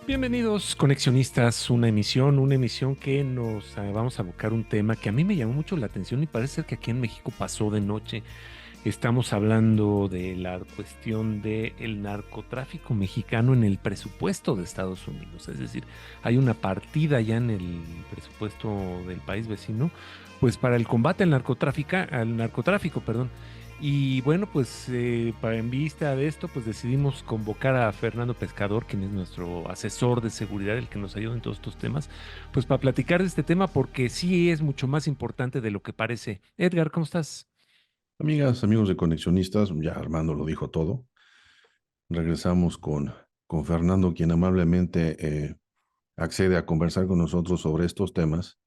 Bienvenidos, conexionistas, una emisión que nos vamos a abocar un tema que a mí me llamó mucho la atención y parece ser que aquí en México pasó de noche. Estamos hablando de la cuestión del narcotráfico mexicano en el presupuesto de Estados Unidos. Es decir, hay una partida ya en el presupuesto del país vecino, pues para el combate al narcotráfico, perdón. Y bueno, pues para en vista de esto, pues decidimos convocar a Fernando Pescador, quien es nuestro asesor de seguridad, el que nos ayuda en todos estos temas, pues para platicar de este tema, porque sí es mucho más importante de lo que parece. Edgar, ¿cómo estás? Amigas, amigos de Conexionistas, ya Armando lo dijo todo. Regresamos con Fernando, quien amablemente accede a conversar con nosotros sobre estos temas.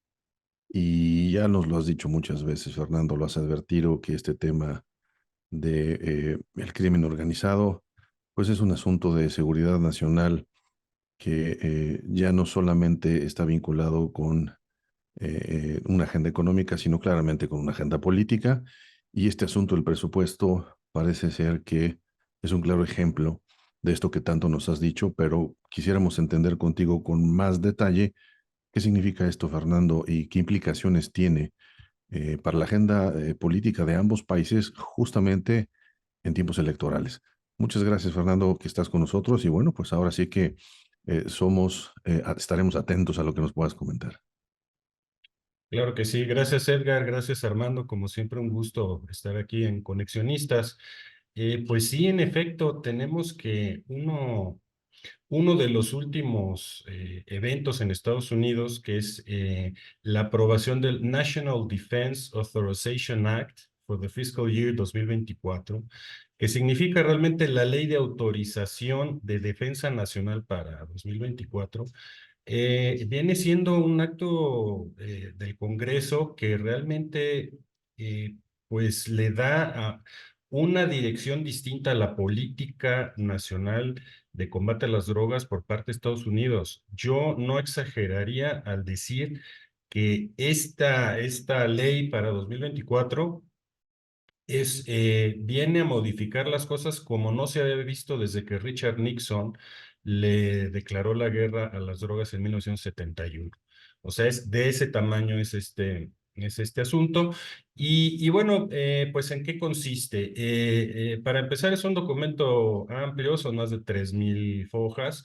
Y ya nos lo has dicho muchas veces, Fernando, lo has advertido que este tema de el crimen organizado, pues es un asunto de seguridad nacional que ya no solamente está vinculado con una agenda económica, sino claramente con una agenda política. Y este asunto del presupuesto parece ser que es un claro ejemplo de esto que tanto nos has dicho, pero quisiéramos entender contigo con más detalle qué significa esto, Fernando, y qué implicaciones tiene para la agenda política de ambos países justamente en tiempos electorales. Muchas gracias, Fernando, que estás con nosotros y bueno, pues ahora sí que estaremos atentos a lo que nos puedas comentar. Claro que sí, gracias Edgar, gracias Armando, como siempre un gusto estar aquí en Conexionistas. Pues sí, en efecto, tenemos que uno de los últimos eventos en Estados Unidos, que es la aprobación del National Defense Authorization Act for the Fiscal Year 2024, que significa realmente la ley de autorización de defensa nacional para 2024. Viene siendo un acto del Congreso que realmente pues le da una dirección distinta a la política nacional de combate a las drogas por parte de Estados Unidos. Yo no exageraría al decir que esta ley para 2024 viene a modificar las cosas como no se había visto desde que Richard Nixon le declaró la guerra a las drogas en 1971. O sea, es de ese tamaño es este asunto. Y bueno, pues ¿en qué consiste? Para empezar, es un documento amplio, son más de 3,000 hojas.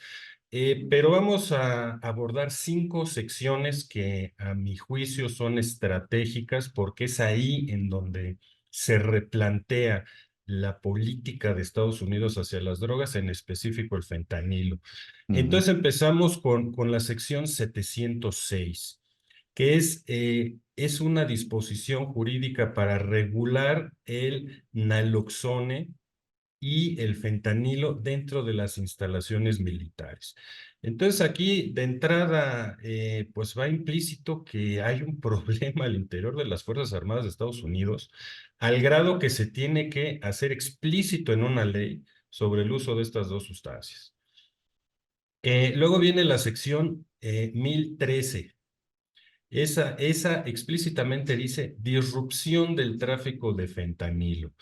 Pero vamos a abordar 5 secciones que a mi juicio son estratégicas porque es ahí en donde se replantea la política de Estados Unidos hacia las drogas, en específico el fentanilo. Ujú, Entonces empezamos con la sección 706, que es una disposición jurídica para regular el naloxone y el fentanilo dentro de las instalaciones militares. Entonces aquí de entrada pues va implícito que hay un problema al interior de las Fuerzas Armadas de Estados Unidos, al grado que se tiene que hacer explícito en una ley sobre el uso de estas dos sustancias. Luego viene la sección 1013. Esa explícitamente dice disrupción del tráfico de fentanilo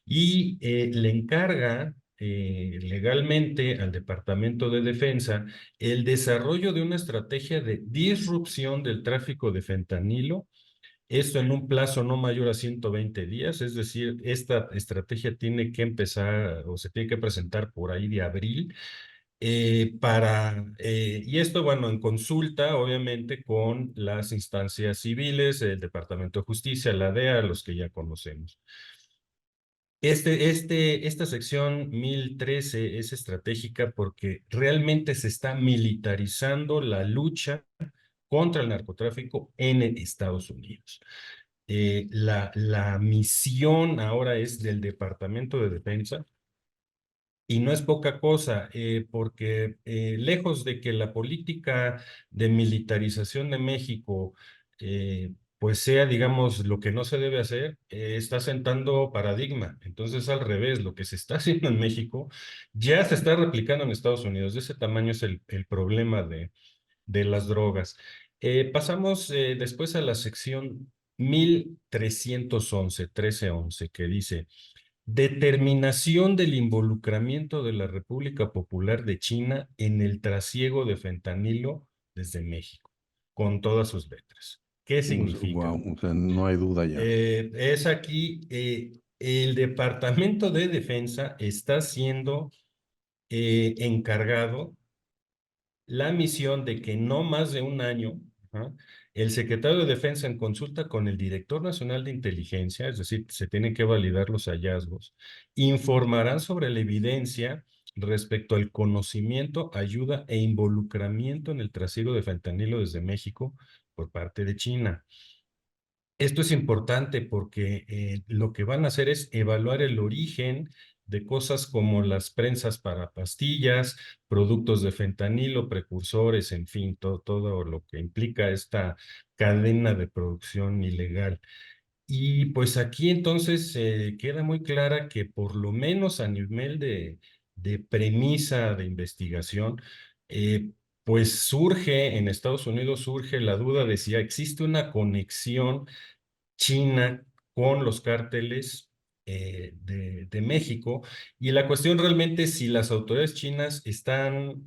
y le encarga legalmente al Departamento de Defensa el desarrollo de una estrategia de disrupción del tráfico de fentanilo, esto en un plazo no mayor a 120 días, es decir, esta estrategia tiene que empezar o se tiene que presentar por ahí de abril y esto, bueno, en consulta, obviamente, con las instancias civiles, el Departamento de Justicia, la DEA, los que ya conocemos. Esta sección 1013 es estratégica porque realmente se está militarizando la lucha contra el narcotráfico en Estados Unidos. La misión ahora es del Departamento de Defensa y no es poca cosa, porque lejos de que la política de militarización de México pues sea, digamos, lo que no se debe hacer, está sentando paradigma. Entonces, al revés, lo que se está haciendo en México ya se está replicando en Estados Unidos. De ese tamaño es el problema de las drogas. Pasamos después a la sección 1311, 1311, que dice Determinación del involucramiento de la República Popular de China en el trasiego de fentanilo desde México, con todas sus letras. ¿Qué significa? Wow, o sea, no hay duda ya. Es aquí, el Departamento de Defensa está siendo encargado la misión de que no más de un año, ajá, el secretario de Defensa, en consulta con el director nacional de inteligencia, es decir, se tienen que validar los hallazgos, informarán sobre la evidencia respecto al conocimiento, ayuda e involucramiento en el trasiego de fentanilo desde México por parte de China. Esto es importante porque lo que van a hacer es evaluar el origen de cosas como las prensas para pastillas, productos de fentanilo, precursores, en fin, todo lo que implica esta cadena de producción ilegal. Y pues aquí entonces queda muy clara que por lo menos a nivel de premisa de investigación, eh, pues surge en Estados Unidos, surge la duda de si existe una conexión China con los cárteles de México. Y la cuestión realmente es si las autoridades chinas están,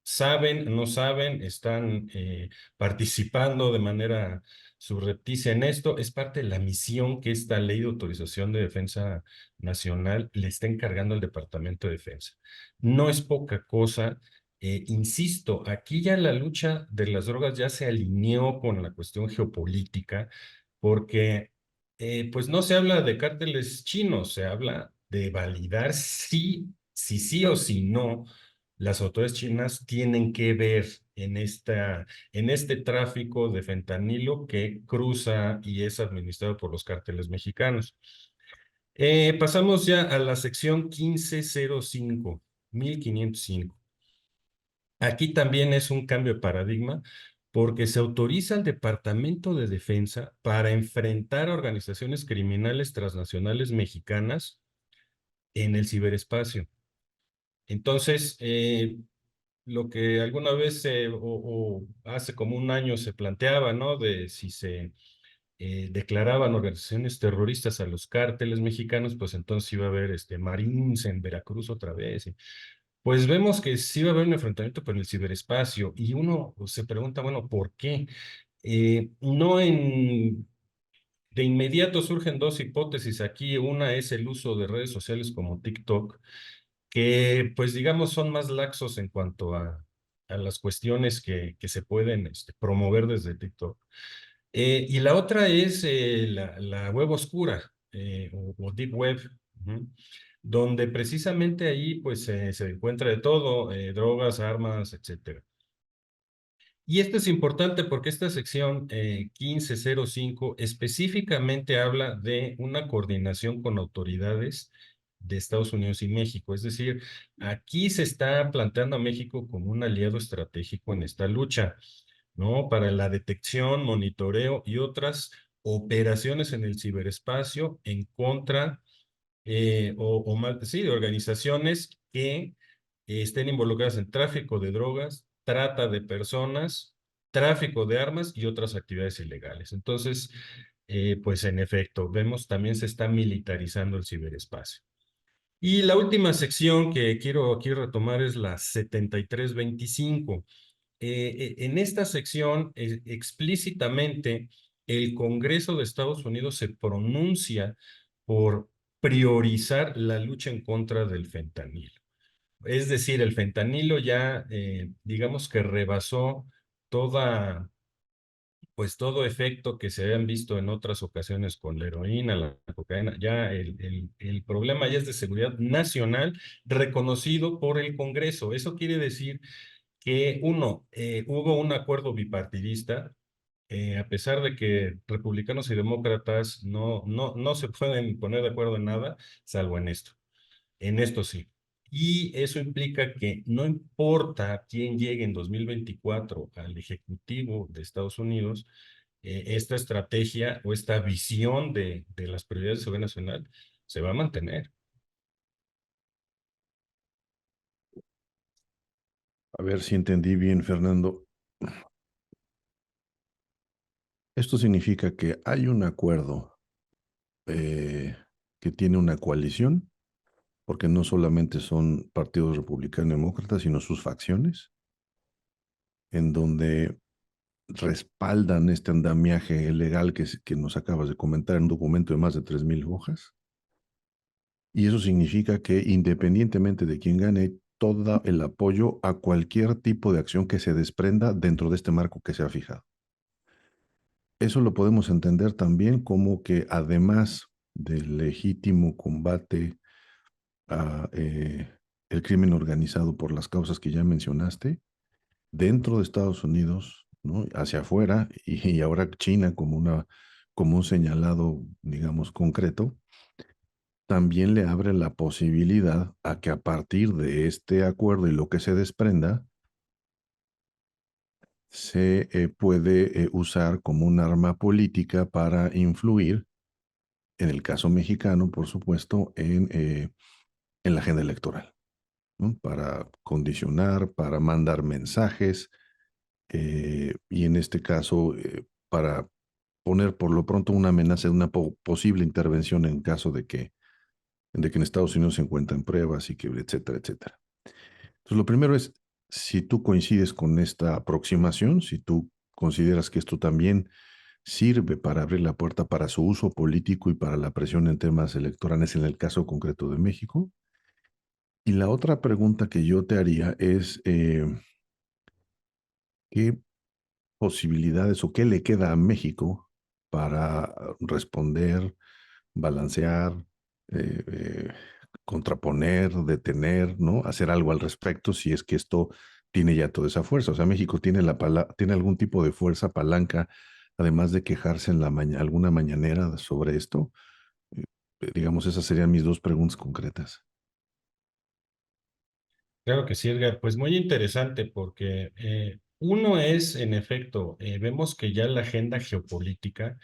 saben, no saben, están participando de manera subrepticia en esto. Es parte de la misión que esta ley de autorización de defensa nacional le está encargando al Departamento de Defensa. No es poca cosa. Insisto, aquí ya la lucha de las drogas ya se alineó con la cuestión geopolítica porque pues no se habla de cárteles chinos, se habla de validar si sí o si no las autoridades chinas tienen que ver en este tráfico de fentanilo que cruza y es administrado por los cárteles mexicanos. Pasamos ya a la sección 1505, 1505. Aquí también es un cambio de paradigma porque se autoriza al Departamento de Defensa para enfrentar a organizaciones criminales transnacionales mexicanas en el ciberespacio. Entonces, lo que alguna vez o hace como un año se planteaba, ¿no? De si se declaraban organizaciones terroristas a los cárteles mexicanos, pues entonces iba a haber Marines en Veracruz otra vez. Pues vemos que sí va a haber un enfrentamiento con el ciberespacio y uno se pregunta, bueno, ¿por qué? No en, de inmediato surgen dos hipótesis aquí. Una es el uso de redes sociales como TikTok, que pues digamos son más laxos en cuanto a las cuestiones que se pueden promover desde TikTok. Y la otra es la web oscura o deep web, ujú, donde precisamente ahí pues se encuentra de todo, drogas, armas, etcétera. Y esto es importante porque esta sección 1505 específicamente habla de una coordinación con autoridades de Estados Unidos y México. Es decir, aquí se está planteando a México como un aliado estratégico en esta lucha, ¿no? Para la detección, monitoreo y otras operaciones en el ciberespacio en contra o más, sí, de organizaciones que estén involucradas en tráfico de drogas, trata de personas, tráfico de armas y otras actividades ilegales. Entonces, pues en efecto, vemos también se está militarizando el ciberespacio. Y la última sección que quiero aquí retomar es la 7325. En esta sección, explícitamente, el Congreso de Estados Unidos se pronuncia por priorizar la lucha en contra del fentanilo. Es decir, el fentanilo ya, digamos que rebasó toda, pues todo efecto que se habían visto en otras ocasiones con la heroína, la cocaína. Ya el problema ya es de seguridad nacional reconocido por el Congreso. Eso quiere decir que uno, hubo un acuerdo bipartidista, a pesar de que republicanos y demócratas no se pueden poner de acuerdo en nada, salvo en esto sí. Y eso implica que no importa quién llegue en 2024 al Ejecutivo de Estados Unidos, esta estrategia o esta visión de las prioridades de seguridad nacional se va a mantener. A ver si entendí bien, Fernando. Esto significa que hay un acuerdo que tiene una coalición, porque no solamente son partidos republicano y demócrata, sino sus facciones, en donde respaldan este andamiaje legal que nos acabas de comentar en un documento de más de 3,000 hojas. Y eso significa que independientemente de quién gane, todo el apoyo a cualquier tipo de acción que se desprenda dentro de este marco que se ha fijado. Eso lo podemos entender también como que además del legítimo combate a el crimen organizado por las causas que ya mencionaste, dentro de Estados Unidos, ¿no? Hacia afuera, y ahora China como un señalado, digamos, concreto, también le abre la posibilidad a que a partir de este acuerdo y lo que se desprenda, se puede usar como un arma política para influir, en el caso mexicano, por supuesto, en la agenda electoral, ¿no? Para condicionar, para mandar mensajes, y en este caso, para poner por lo pronto una amenaza de una posible intervención en caso de que en Estados Unidos se encuentran pruebas y que, etcétera, etcétera. Entonces, lo primero es, si tú coincides con esta aproximación, si tú consideras que esto también sirve para abrir la puerta para su uso político y para la presión en temas electorales en el caso concreto de México. Y la otra pregunta que yo te haría es, ¿qué posibilidades o qué le queda a México para responder, balancear, eh, eh, contraponer, detener, ¿no? Hacer algo al respecto si es que esto tiene ya toda esa fuerza? O sea, México tiene, tiene algún tipo de fuerza, palanca, además de quejarse en alguna mañanera sobre esto. Eh, digamos, esas serían mis dos preguntas concretas. Claro que sí, Edgar. Pues muy interesante porque uno es, en efecto, vemos que ya la agenda geopolítica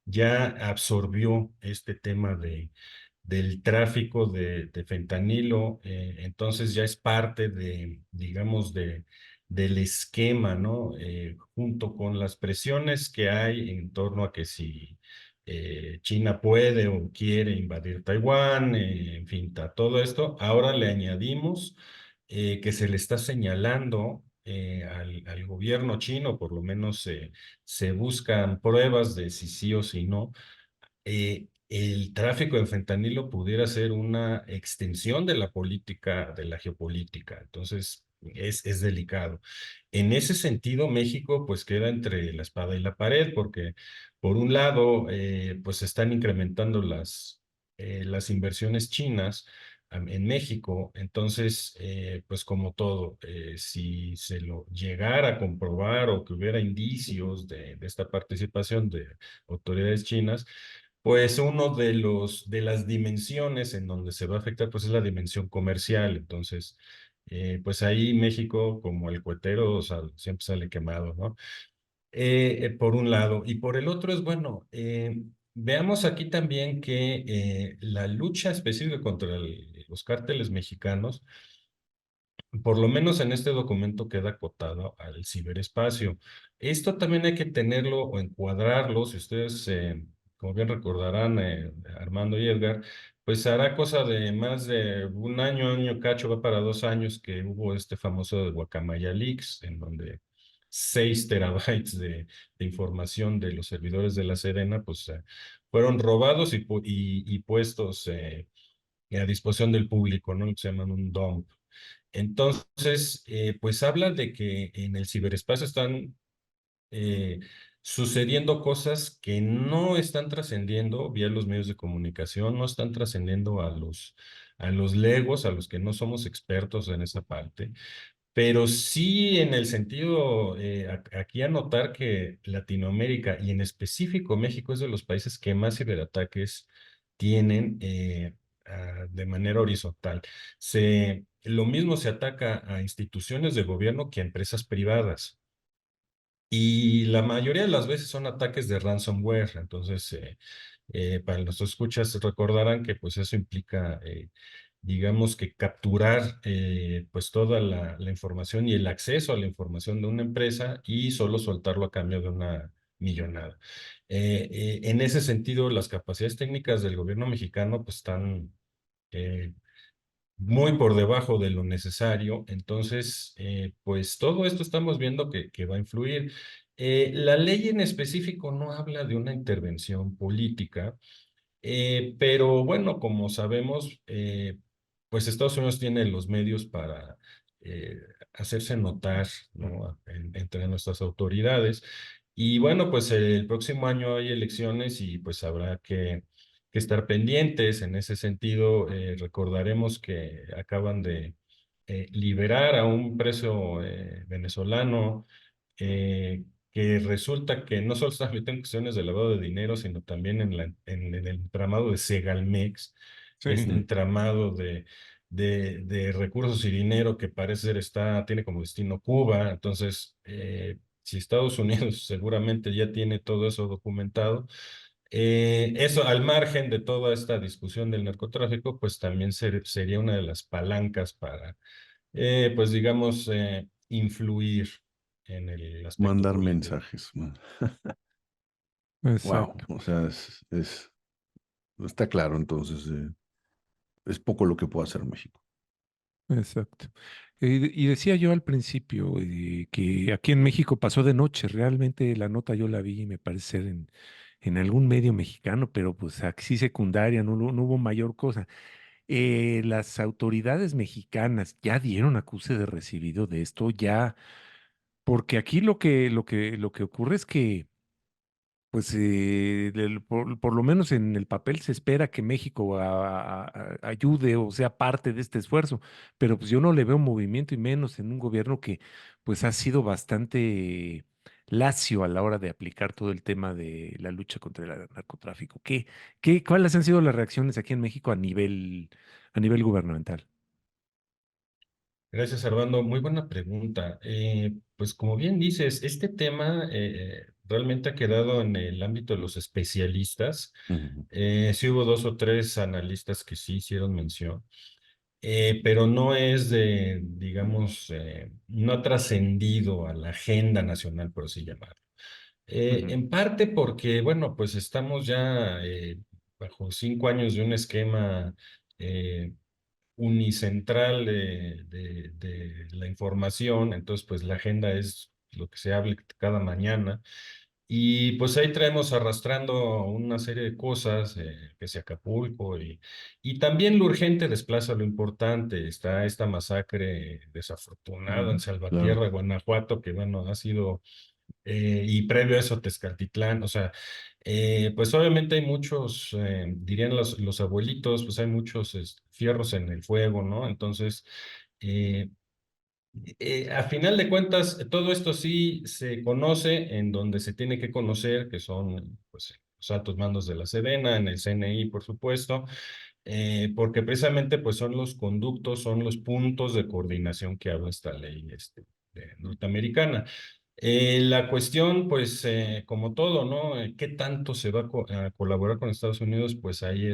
ya absorbió este tema del tráfico de fentanilo, entonces ya es parte de, digamos, del esquema, ¿no? Junto con las presiones que hay en torno a que si China puede o quiere invadir Taiwán, en fin, todo esto, ahora le añadimos que se le está señalando al gobierno chino, por lo menos se buscan pruebas de si sí o si no, el tráfico de fentanilo pudiera ser una extensión de la política, de la geopolítica. Entonces, es delicado. En ese sentido, México pues queda entre la espada y la pared, porque por un lado, pues se están incrementando las inversiones chinas en México. Entonces, pues como todo, si se lo llegara a comprobar o que hubiera indicios de esta participación de autoridades chinas, pues uno de las dimensiones en donde se va a afectar, pues es la dimensión comercial. Entonces, pues ahí México, como el cuetero, o sea, siempre sale quemado, ¿no? Por un lado. Y por el otro es, bueno, veamos aquí también que la lucha específica contra los cárteles mexicanos, por lo menos en este documento queda acotado al ciberespacio. Esto también hay que tenerlo o encuadrarlo, si ustedes, como bien recordarán, Armando y Edgar, pues hará cosa de más de un año, año cacho, va para 2 años que hubo este famoso de Guacamaya Leaks, en donde 6 terabytes de información de los servidores de la Sedena, pues fueron robados y puestos a disposición del público, ¿no? Lo que se llaman un dump. Entonces, pues habla de que en el ciberespacio están eh, sucediendo cosas que no están trascendiendo vía los medios de comunicación, no están trascendiendo a los legos, a los que no somos expertos en esa parte, pero sí en el sentido, aquí anotar que Latinoamérica y en específico México es de los países que más ciberataques tienen de manera horizontal. Lo mismo se ataca a instituciones de gobierno que a empresas privadas. Y la mayoría de las veces son ataques de ransomware. Entonces, para los escuchas recordarán que pues eso implica, digamos que capturar pues toda la información y el acceso a la información de una empresa y solo soltarlo a cambio millonada. En ese sentido, las capacidades técnicas del gobierno mexicano pues están eh, muy por debajo de lo necesario. Entonces, pues todo esto estamos viendo que va a influir. La ley en específico no habla de una intervención política, pero bueno, como sabemos, pues Estados Unidos tiene los medios para hacerse notar, ¿no? Entre nuestras autoridades. Y bueno, pues el próximo año hay elecciones y pues habrá que estar pendientes. En ese sentido, recordaremos que acaban de liberar a un preso venezolano, eh, que resulta que no solo está metido en cuestiones de lavado de dinero, sino también en el entramado de Segalmex, este Sí. entramado de recursos y dinero que parece ser tiene como destino Cuba. Entonces, si Estados Unidos seguramente ya tiene todo eso documentado, eso al margen de toda esta discusión del narcotráfico, pues también sería una de las palancas para, pues digamos, influir en el aspecto Mandar político. mensajes. Wow, Exacto, o sea, está claro entonces, es poco lo que puede hacer México. exacto. Y decía yo al principio que aquí en México pasó de noche. Realmente la nota yo la vi, me parece ser en algún medio mexicano, pero pues aquí secundaria, no hubo mayor cosa. Las autoridades mexicanas ya dieron acuse de recibido de esto, ya, porque aquí lo que ocurre es que pues por lo menos en el papel se espera que México ayude o sea parte de este esfuerzo, pero pues yo no le veo movimiento y menos en un gobierno que pues ha sido bastante lacio a la hora de aplicar todo el tema de la lucha contra el narcotráfico. ¿Cuáles han sido las reacciones aquí en México a nivel gubernamental? Gracias, Armando. Muy buena pregunta. Pues como bien dices, este tema realmente ha quedado en el ámbito de los especialistas. Ujú, Sí hubo dos o tres analistas que sí hicieron mención, pero no es digamos, no ha trascendido a la agenda nacional, por así llamarlo. Ujú, En parte porque, bueno, pues estamos ya bajo 5 años de un esquema eh, unicentral de la información. Entonces pues la agenda es lo que se hable cada mañana. Y pues ahí traemos arrastrando una serie de cosas, que sea Acapulco, y también lo urgente desplaza lo importante. Está esta masacre desafortunada en claro. Salvatierra, Guanajuato, que bueno, ha sido, y previo a eso Tezcatitlán. O sea, pues obviamente hay muchos, dirían los abuelitos, pues hay muchos fierros en el fuego, ¿no? Entonces, eh, a final de cuentas, todo esto sí se conoce en donde se tiene que conocer, que son pues los altos mandos de la Sedena, en el CNI, por supuesto, porque precisamente pues son los conductos, son los puntos de coordinación que habla esta ley norteamericana. La cuestión, pues, como todo, ¿no? ¿Qué tanto se va a colaborar con Estados Unidos? Pues ahí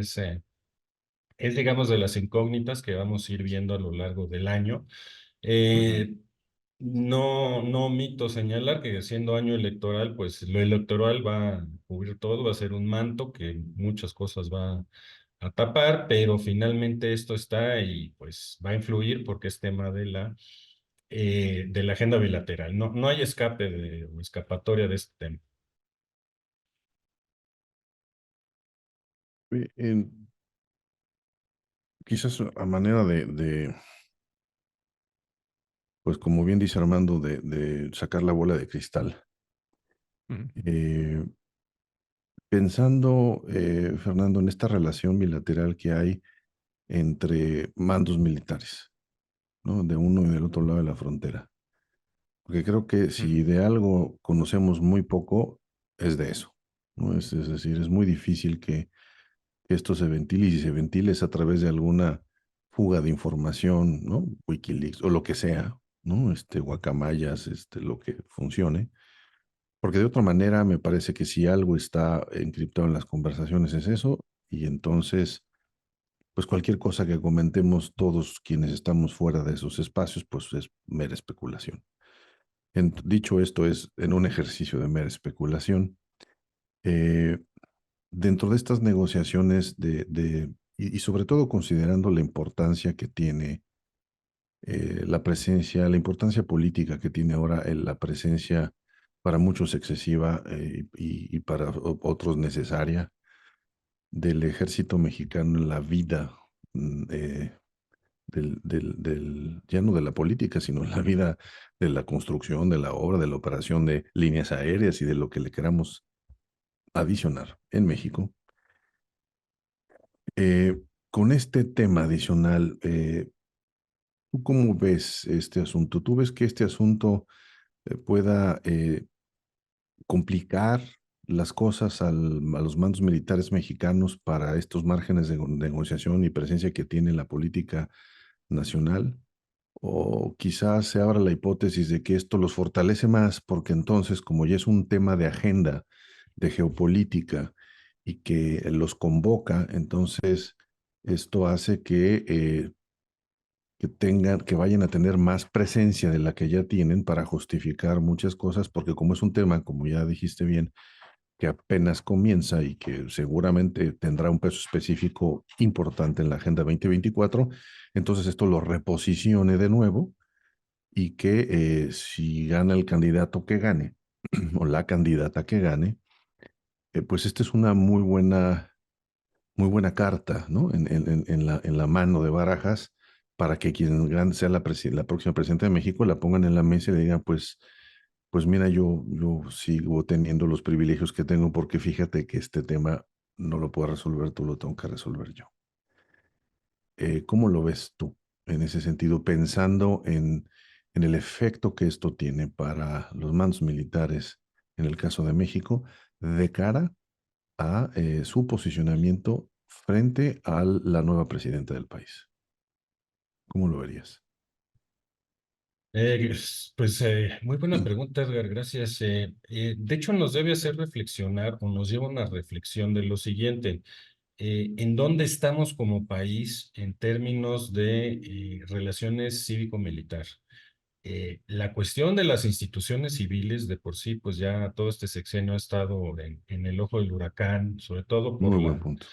digamos, de las incógnitas que vamos a ir viendo a lo largo del año. Ujú. Eh, no omito señalar que siendo año electoral, pues lo electoral va a cubrir todo, va a ser un manto que muchas cosas va a tapar, pero finalmente esto está y pues va a influir porque es tema de la agenda bilateral. No hay escape o escapatoria de este tema. Quizás a manera pues como bien dice Armando, de sacar la bola de cristal. ujú, Eh, Pensando, Fernando, en esta relación bilateral que hay entre mandos militares, ¿no? De uno y del otro lado de la frontera. Porque creo que ujú, si de algo conocemos muy poco, es de eso, ¿no? Es decir, es muy difícil que esto se ventile, y si se ventila es a través de alguna fuga de información, ¿no? Wikileaks o lo que sea, ¿no? Guacamayas, lo que funcione. Porque de otra manera me parece que si algo está encriptado en las conversaciones es eso, y entonces, pues cualquier cosa que comentemos todos quienes estamos fuera de esos espacios, pues es mera especulación. Dicho esto, es en un ejercicio de mera especulación. Eh, Dentro de estas negociaciones y sobre todo considerando la importancia que tiene la presencia, la importancia política que tiene ahora la presencia para muchos excesiva y para otros necesaria del ejército mexicano en la vida ya no de la política, sino en la vida de la construcción, de la obra, de la operación de líneas aéreas y de lo que le queramos adicionar en México. Eh, con este tema adicional, ¿tú cómo ves este asunto? ¿Tú ves que este asunto pueda complicar las cosas a los mandos militares mexicanos para estos márgenes de negociación y presencia que tiene la política nacional? ¿O quizás se abra la hipótesis de que esto los fortalece más porque entonces, como ya es un tema de agenda, de geopolítica y que los convoca, entonces esto hace que vayan a tener más presencia de la que ya tienen para justificar muchas cosas, porque como es un tema, como ya dijiste bien, que apenas comienza y que seguramente tendrá un peso específico importante en la Agenda 2024, entonces esto lo reposicione de nuevo y que si gana el candidato que gane o la candidata que gane, pues esta es una muy buena carta, ¿no? En la mano de Barajas para que quien sea la próxima presidenta de México la pongan en la mesa y le digan, pues mira, yo sigo teniendo los privilegios que tengo porque fíjate que este tema no lo puedo resolver tú, lo tengo que resolver yo. ¿Cómo lo ves tú en ese sentido, pensando en el efecto que esto tiene para los mandos militares en el caso de México, de cara a su posicionamiento frente a la nueva presidenta del país? ¿Cómo lo verías? Muy buena pregunta, Edgar, gracias. De hecho, nos debe hacer reflexionar o nos lleva a una reflexión de lo siguiente. ¿En dónde estamos como país en términos de relaciones cívico-militar? La cuestión de las instituciones civiles de por sí, pues ya todo este sexenio ha estado en el ojo del huracán, sobre todo por Muy buen punto.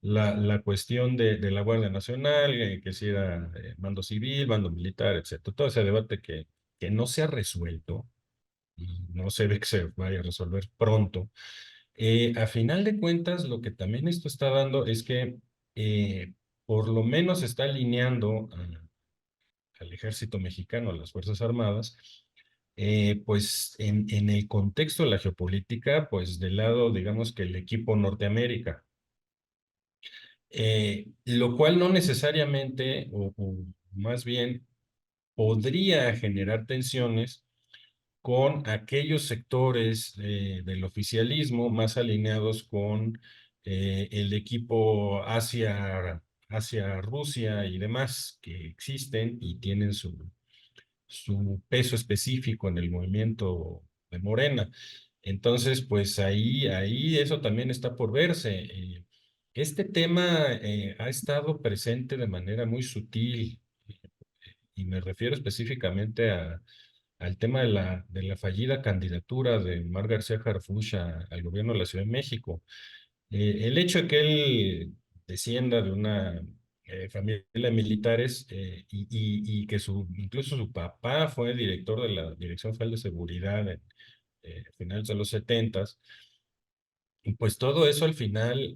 la cuestión de la Guardia Nacional, que si era mando civil, mando militar, etcétera. Todo ese debate que no se ha resuelto y no se ve que se vaya a resolver pronto. A final de cuentas, lo que también esto está dando es que por lo menos está alineando al ejército mexicano, a las Fuerzas Armadas, pues en el contexto de la geopolítica, pues del lado, digamos que el equipo Norteamérica, lo cual no necesariamente, o más bien, podría generar tensiones con aquellos sectores del oficialismo más alineados con el equipo hacia Rusia y demás que existen y tienen su peso específico en el movimiento de Morena. Entonces, pues ahí eso también está por verse. Este tema ha estado presente de manera muy sutil y me refiero específicamente al tema de la fallida candidatura de Omar García Harfuch al gobierno de la Ciudad de México. El hecho de que él descienda de una familia de militares y que incluso su papá fue director de la Dirección Federal de Seguridad en finales de los setentas, y pues todo eso al final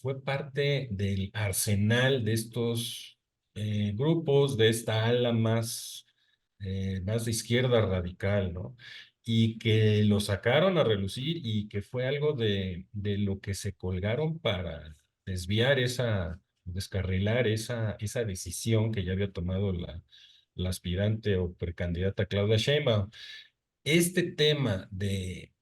fue parte del arsenal de estos grupos, de esta ala más de izquierda radical, ¿no? Y que lo sacaron a relucir y que fue algo de lo que se colgaron para desviar descarrilar esa decisión que ya había tomado la aspirante o precandidata Claudia Sheinbaum. Este tema de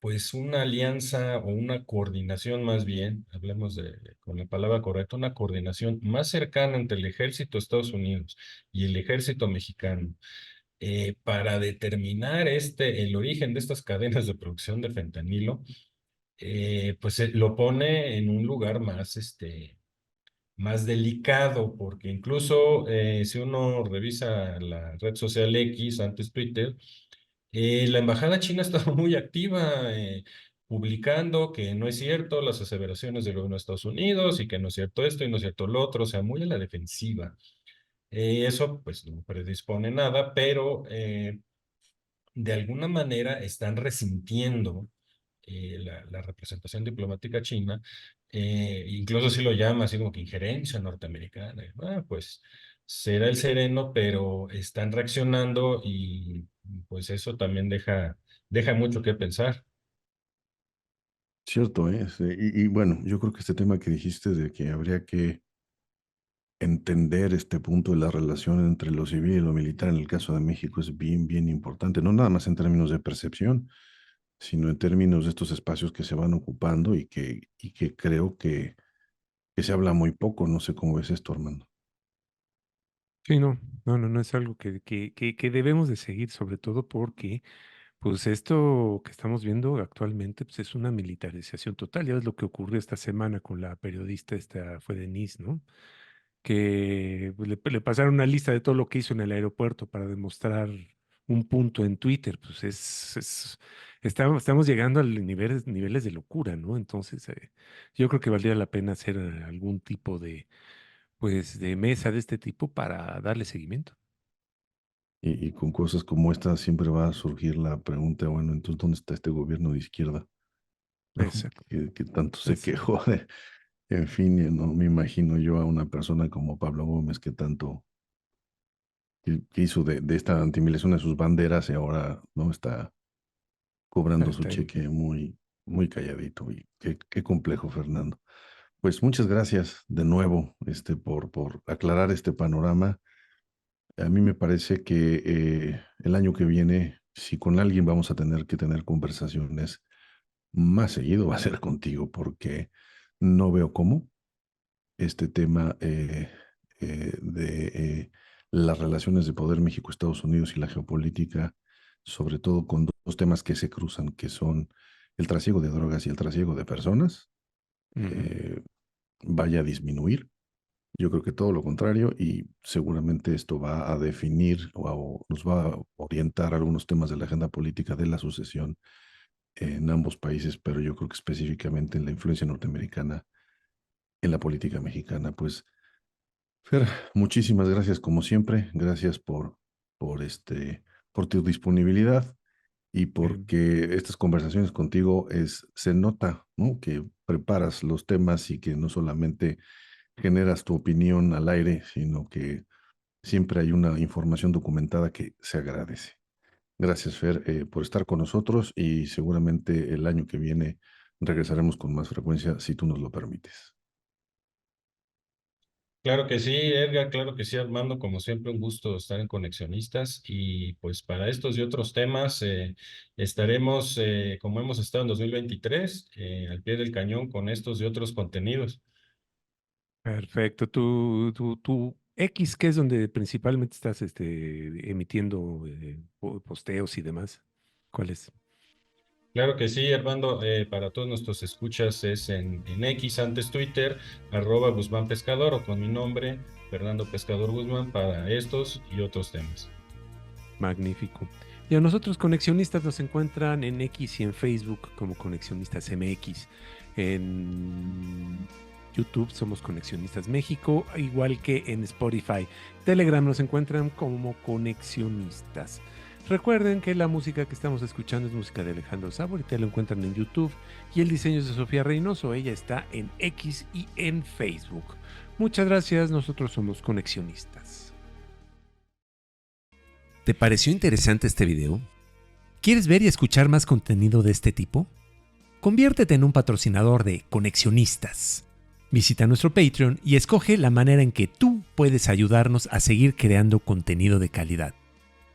pues una alianza o una coordinación más bien, hablemos con la palabra correcta, una coordinación más cercana entre el ejército de Estados Unidos y el ejército mexicano para determinar el origen de estas cadenas de producción de fentanilo, pues lo pone en un lugar más delicado, porque incluso si uno revisa la red social X, antes Twitter, la embajada china ha estado muy activa. publicando que no es cierto las aseveraciones del gobierno de Estados Unidos y que no es cierto esto y no es cierto lo otro, o sea, muy a la defensiva. Eso pues no predispone nada, pero de alguna manera están resintiendo la representación diplomática china, incluso si lo llama así como que injerencia norteamericana. Pues será el sereno, pero están reaccionando y pues eso también deja mucho que pensar. Cierto, ¿eh? Sí, y bueno, yo creo que este tema que dijiste de que habría que entender este punto de la relación entre lo civil y lo militar en el caso de México es bien, bien importante, no nada más en términos de percepción, sino en términos de estos espacios que se van ocupando y que creo que se habla muy poco. No sé cómo ves esto, Armando. Sí, no es algo que debemos de seguir, sobre todo porque pues esto que estamos viendo actualmente pues es una militarización total. Ya ves lo que ocurrió esta semana con la periodista, esta fue Denise, ¿no? Que pues, le pasaron una lista de todo lo que hizo en el aeropuerto para demostrar un punto en Twitter. Pues estamos llegando a niveles de locura, ¿no? Entonces, yo creo que valdría la pena hacer algún tipo pues, de mesa de este tipo para darle seguimiento. Y con cosas como esta siempre va a surgir la pregunta, bueno, entonces, ¿dónde está este gobierno de izquierda? ¿No? Exacto, Que tanto se exacto. quejó de, en fin, no me imagino yo a una persona como Pablo Gómez que tanto que hizo de esta antimilicia una de sus banderas y ahora no está cobrando su Está ahí. cheque muy, muy calladito. Y qué complejo, Fernando. Pues muchas gracias de nuevo por aclarar este panorama. A mí me parece que el año que viene, si con alguien vamos a tener que tener conversaciones más seguido, va a ser contigo, porque no veo cómo este tema de las relaciones de poder México-Estados Unidos y la geopolítica, sobre todo con dos temas que se cruzan, que son el trasiego de drogas y el trasiego de personas, Ujú. eh, vaya a disminuir. Yo creo que todo lo contrario y seguramente esto va a definir o nos va a orientar algunos temas de la agenda política de la sucesión en ambos países, pero yo creo que específicamente en la influencia norteamericana en la política mexicana. Pues, Fer, muchísimas gracias como siempre. Gracias por tu disponibilidad y Eh, porque estas conversaciones contigo se nota, ¿no? Que preparas los temas y que no solamente generas tu opinión al aire, sino que siempre hay una información documentada que se agradece. Gracias, Fer, por estar con nosotros y seguramente el año que viene regresaremos con más frecuencia si tú nos lo permites. Claro que sí, Edgar, claro que sí, Armando, como siempre, un gusto estar en Conexionistas y pues para estos y otros temas estaremos, como hemos estado en 2023, al pie del cañón con estos y otros contenidos. Perfecto. Tu X, que es donde principalmente estás emitiendo posteos y demás. ¿Cuál es? Claro que sí, Armando, para todos nuestros escuchas es en X, antes Twitter, @Guzmán Pescador o con mi nombre, Fernando Pescador Guzmán, para estos y otros temas. Magnífico. Y a nosotros conexionistas nos encuentran en X y en Facebook como Conexionistas MX. En YouTube somos Conexionistas México, igual que en Spotify. Telegram nos encuentran como Conexionistas. Recuerden que la música que estamos escuchando es música de Alejandro Sabor y te lo encuentran en YouTube. Y el diseño es de Sofía Reynoso, ella está en X y en Facebook. Muchas gracias, nosotros somos Conexionistas. ¿Te pareció interesante este video? ¿Quieres ver y escuchar más contenido de este tipo? Conviértete en un patrocinador de Conexionistas. Visita nuestro Patreon y escoge la manera en que tú puedes ayudarnos a seguir creando contenido de calidad.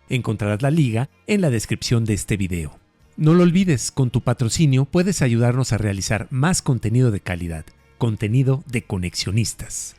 Encontrarás la liga en la descripción de este video. No lo olvides, con tu patrocinio puedes ayudarnos a realizar más contenido de calidad, contenido de Conexionistas.